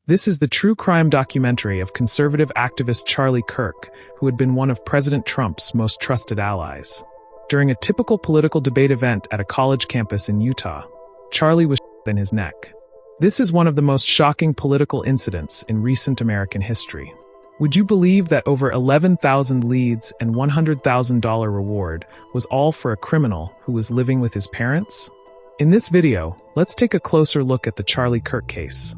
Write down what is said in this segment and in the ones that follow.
This is the true crime documentary of conservative activist Charlie Kirk, who had been one of President Trump's most trusted allies. During a typical political debate event at a college campus in Utah, Charlie was shot in his neck. This is one of the most shocking political incidents in recent American history. Would you believe that over 11,000 leads and $100,000 reward was all for a criminal who was living with his parents? In this video, let's take a closer look at the Charlie Kirk case.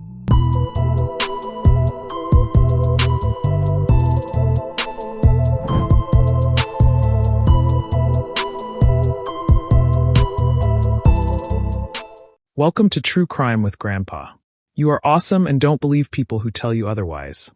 Welcome to True Crime with Grandpa. You are awesome and don't believe people who tell you otherwise.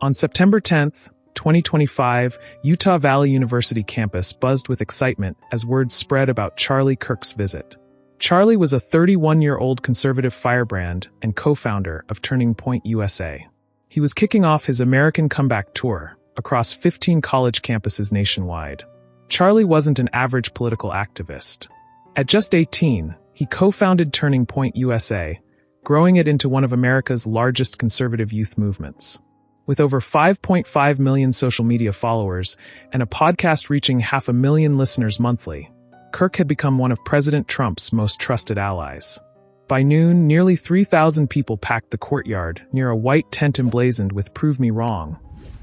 On September 10th, 2025, Utah Valley University campus buzzed with excitement as word spread about Charlie Kirk's visit. Charlie was a 31-year-old conservative firebrand and co-founder of Turning Point USA. He was kicking off his American Comeback Tour across 15 college campuses nationwide. Charlie wasn't an average political activist. At just 18, he co-founded Turning Point USA, growing it into one of America's largest conservative youth movements. With over 5.5 million social media followers and a podcast reaching 500,000 listeners monthly, Kirk had become one of President Trump's most trusted allies. By noon, nearly 3,000 people packed the courtyard near a white tent emblazoned with "Prove Me Wrong,"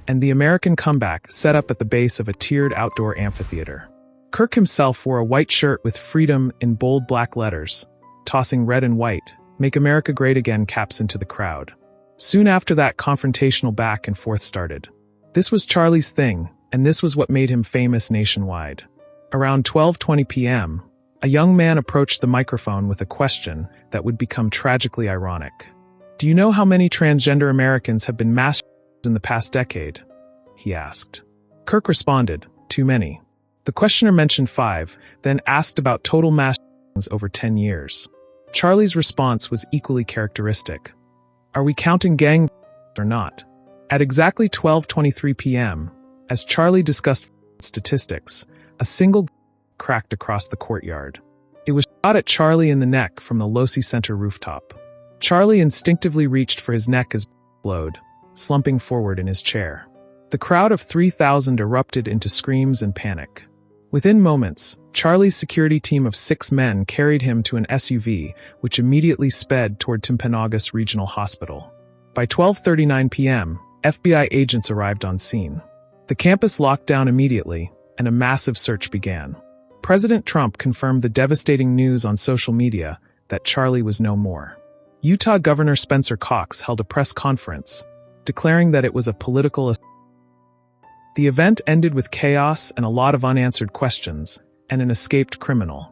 and the American Comeback set up at the base of a tiered outdoor amphitheater. Kirk himself wore a white shirt with "Freedom" in bold black letters, tossing red and white "Make America Great Again" caps into the crowd. Soon after that, confrontational back and forth started. This was Charlie's thing, and this was what made him famous nationwide. Around 12:20 p.m., a young man approached the microphone with a question that would become tragically ironic. "Do you know how many transgender Americans have been mass in the past decade?" he asked. Kirk responded, "Too many." The questioner mentioned 5, then asked about total mass over 10 years. Charlie's response was equally characteristic. "Are we counting gang or not?" At exactly 12:23 p.m., as Charlie discussed statistics, a single cracked across the courtyard. It was shot at Charlie in the neck from the Losi Center rooftop. Charlie instinctively reached for his neck as exploded, slumping forward in his chair. The crowd of 3,000 erupted into screams and panic. Within moments, Charlie's security team of 6 men carried him to an SUV, which immediately sped toward Timpanogos Regional Hospital. By 12:39 p.m., FBI agents arrived on scene. The campus locked down immediately, and a massive search began. President Trump confirmed the devastating news on social media that Charlie was no more. Utah Governor Spencer Cox held a press conference, declaring that it was a political assassination. The event ended with chaos and a lot of unanswered questions, and an escaped criminal.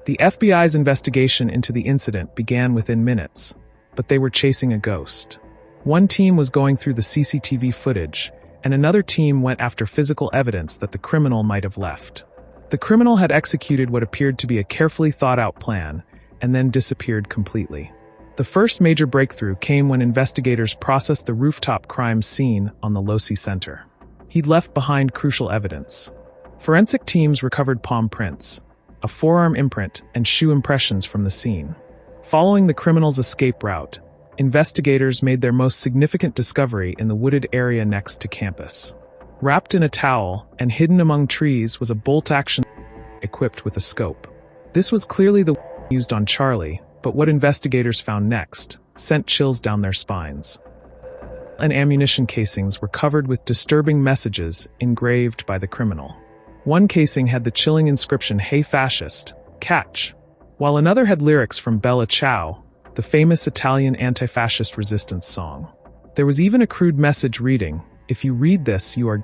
The FBI's investigation into the incident began within minutes, but they were chasing a ghost. One team was going through the CCTV footage, and another team went after physical evidence that the criminal might have left. The criminal had executed what appeared to be a carefully thought-out plan, and then disappeared completely. The first major breakthrough came when investigators processed the rooftop crime scene on the Losi Center. He'd left behind crucial evidence. Forensic teams recovered palm prints, a forearm imprint, and shoe impressions from the scene. Following the criminal's escape route, investigators made their most significant discovery in the wooded area next to campus. Wrapped in a towel and hidden among trees was a bolt-action equipped with a scope. This was clearly the used on Charlie, but what investigators found next sent chills down their spines. And ammunition casings were covered with disturbing messages engraved by the criminal. One casing had the chilling inscription, "Hey fascist, catch," while another had lyrics from Bella Ciao, the famous Italian anti-fascist resistance song. There was even a crude message reading, "If you read this, you are,"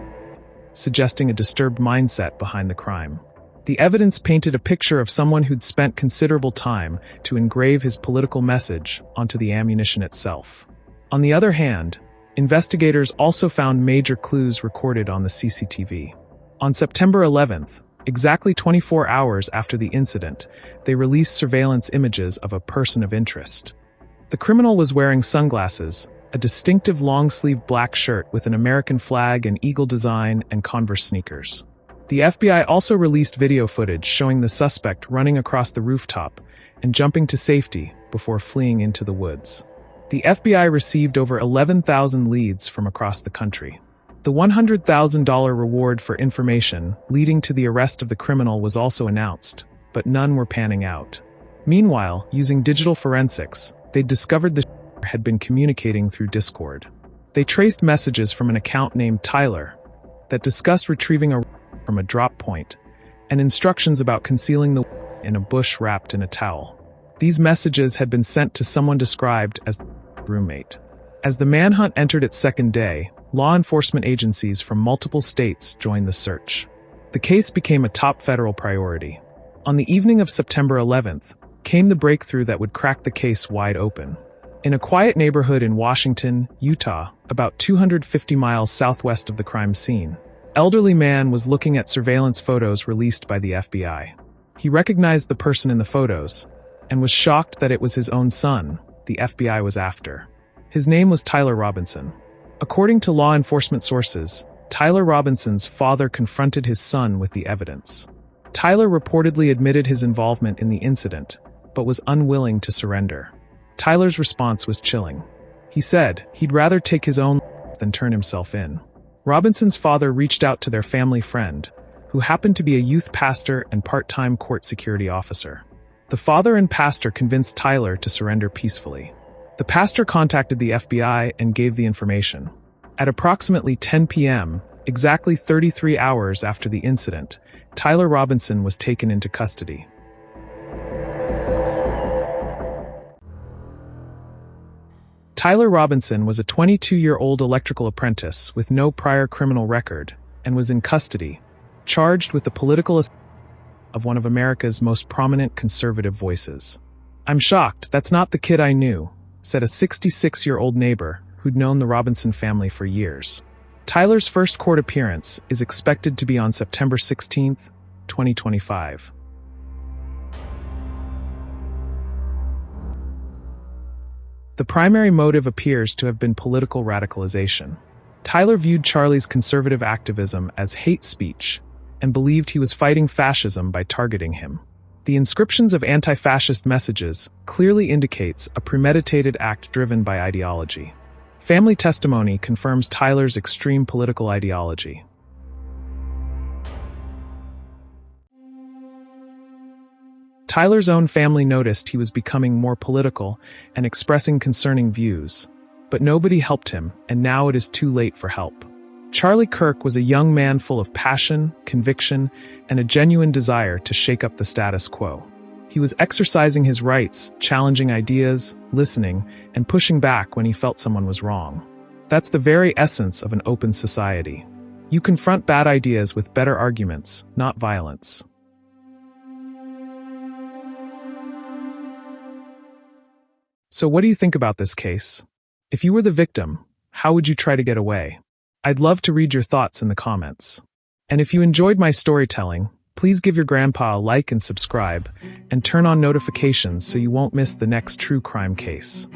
suggesting a disturbed mindset behind the crime. The evidence painted a picture of someone who'd spent considerable time to engrave his political message onto the ammunition itself. On the other hand, investigators also found major clues recorded on the CCTV. On September 11th, exactly 24 hours after the incident, they released surveillance images of a person of interest. The criminal was wearing sunglasses, a distinctive long-sleeve black shirt with an American flag and eagle design, and Converse sneakers. The FBI also released video footage showing the suspect running across the rooftop and jumping to safety before fleeing into the woods. The FBI received over 11,000 leads from across the country. The $100,000 reward for information leading to the arrest of the criminal was also announced, but none were panning out. Meanwhile, using digital forensics, they discovered the had been communicating through Discord. They traced messages from an account named Tyler that discussed retrieving a from a drop point and instructions about concealing the in a bush wrapped in a towel. These messages had been sent to someone described as the roommate. As the manhunt entered its second day, law enforcement agencies from multiple states joined the search. The case became a top federal priority. On the evening of September 11th, came the breakthrough that would crack the case wide open. In a quiet neighborhood in Washington, Utah, about 250 miles southwest of the crime scene, elderly man was looking at surveillance photos released by the FBI. He recognized the person in the photos and was shocked that it was his own son the FBI was after. His name was Tyler Robinson. According to law enforcement sources, Tyler Robinson's father confronted his son with the evidence. Tyler reportedly admitted his involvement in the incident, but was unwilling to surrender. Tyler's response was chilling. He said he'd rather take his own life than turn himself in. Robinson's father reached out to their family friend, who happened to be a youth pastor and part-time court security officer. The father and pastor convinced Tyler to surrender peacefully. The pastor contacted the FBI and gave the information. At approximately 10 p.m., exactly 33 hours after the incident, Tyler Robinson was taken into custody. Tyler Robinson was a 22-year-old electrical apprentice with no prior criminal record and was in custody, charged with the political assassination of one of America's most prominent conservative voices. "I'm shocked, that's not the kid I knew," said a 66-year-old neighbor who'd known the Robinson family for years. Tyler's first court appearance is expected to be on September 16, 2025. The primary motive appears to have been political radicalization. Tyler viewed Charlie's conservative activism as hate speech and believed he was fighting fascism by targeting him. The inscriptions of anti-fascist messages clearly indicates a premeditated act driven by ideology. Family testimony confirms Tyler's extreme political ideology. Tyler's own family noticed he was becoming more political and expressing concerning views, but nobody helped him, and now it is too late for help. Charlie Kirk was a young man full of passion, conviction, and a genuine desire to shake up the status quo. He was exercising his rights, challenging ideas, listening, and pushing back when he felt someone was wrong. That's the very essence of an open society. You confront bad ideas with better arguments, not violence. So what do you think about this case? If you were the victim, how would you try to get away? I'd love to read your thoughts in the comments. And if you enjoyed my storytelling, please give your grandpa a like and subscribe, and turn on notifications so you won't miss the next true crime case.